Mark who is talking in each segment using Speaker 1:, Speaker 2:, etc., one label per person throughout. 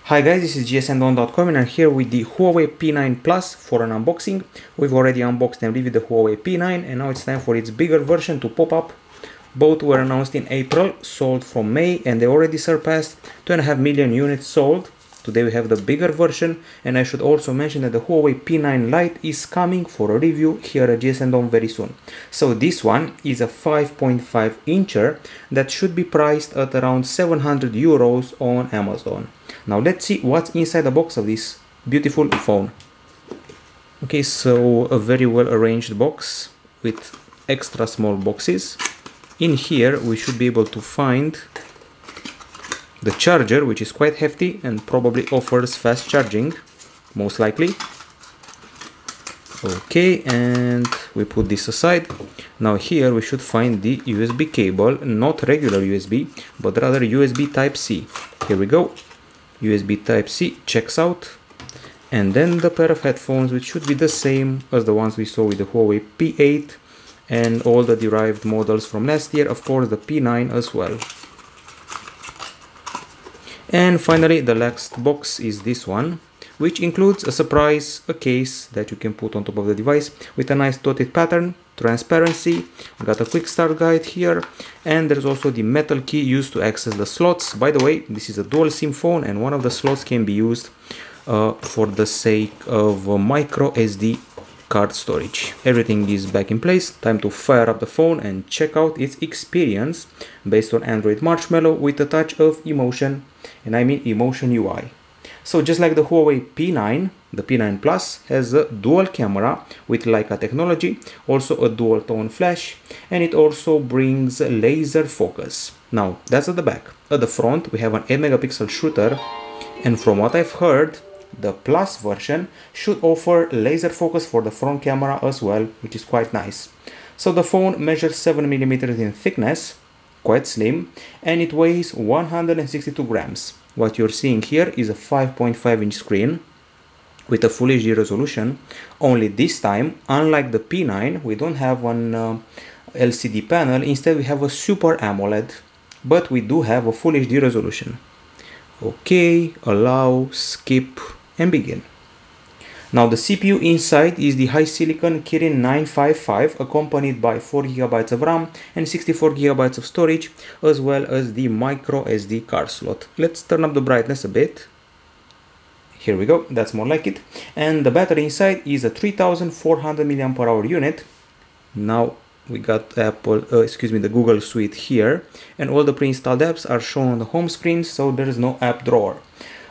Speaker 1: Hi guys, this is gsndon.com and I'm here with the Huawei P9 Plus for an unboxing. We've already unboxed and reviewed the Huawei P9 and now it's time for its bigger version to pop up. Both were announced in April, sold from May, and they already surpassed 2.5 million units sold. Today we have the bigger version, and I should also mention that the Huawei P9 Lite is coming for a review here at gsndon very soon. So this one is a 5.5 incher that should be priced at around 700 euros on Amazon. Now let's see what's inside the box of this beautiful phone. Okay, so a very well arranged box with extra small boxes. In here we should be able to find the charger, which is quite hefty and probably offers fast charging, most likely. Okay, and we put this aside. Now here we should find the USB cable, not regular USB, but rather USB Type-C. Here we go. USB Type-C checks out. And then the pair of headphones, which should be the same as the ones we saw with the Huawei P8 and all the derived models from last year, of course the P9 as well. And finally, the last box is this one, which includes a surprise, a case that you can put on top of the device with a nice dotted pattern, transparency. We got a quick start guide here, and there's also the metal key used to access the slots. By the way, this is a dual SIM phone, and one of the slots can be used for the sake of micro SD card storage. Everything is back in place. Time to fire up the phone and check out its experience based on Android Marshmallow with a touch of emotion, and I mean emotion UI. So just like the Huawei P9, the P9 Plus has a dual camera with Leica technology, also a dual tone flash, and it also brings laser focus. Now that's at the back. At the front we have an 8 megapixel shooter, and from what I've heard, the Plus version should offer laser focus for the front camera as well, which is quite nice. So the phone measures 7mm in thickness, quite slim, and it weighs 162 grams. What you're seeing here is a 5.5 inch screen with a Full HD resolution. Only this time, unlike the P9, we don't have an LCD panel. Instead we have a Super AMOLED, but we do have a Full HD resolution. Okay, allow, skip, and begin. Now the CPU inside is the high silicon Kirin 955, accompanied by 4GB of RAM and 64GB of storage, as well as the micro SD card slot. Let's turn up the brightness a bit. Here we go, that's more like it. And the battery inside is a 3400 mAh unit. Now we got the Google Suite here, and all the pre-installed apps are shown on the home screen, so there is no app drawer.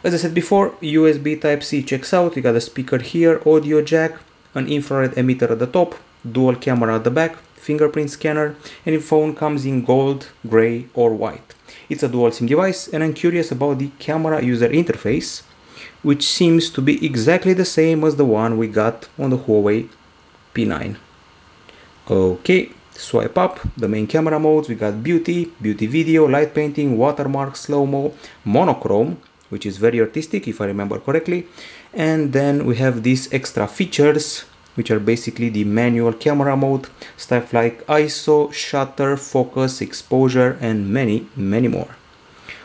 Speaker 1: As I said before, USB Type-C checks out. We got a speaker here, audio jack, an infrared emitter at the top, dual camera at the back, fingerprint scanner, and the phone comes in gold, gray, or white. It's a dual SIM device, and I'm curious about the camera user interface, which seems to be exactly the same as the one we got on the Huawei P9. Okay, swipe up the main camera modes. We got beauty, beauty video, light painting, watermark, slow-mo, monochrome, which is very artistic if I remember correctly. And then we have these extra features, which are basically the manual camera mode, stuff like ISO, shutter, focus, exposure, and many, many more.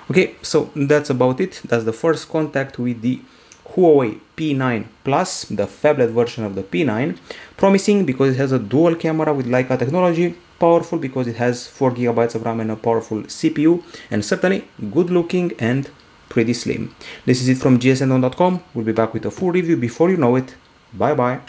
Speaker 1: Okay, so that's about it. That's the first contact with the Huawei P9 Plus, the phablet version of the P9. Promising because it has a dual camera with Leica technology, powerful because it has 4GB of RAM and a powerful CPU, and certainly good looking and pretty slim. This is it from gsndon.com. We'll be back with a full review before you know it. Bye bye.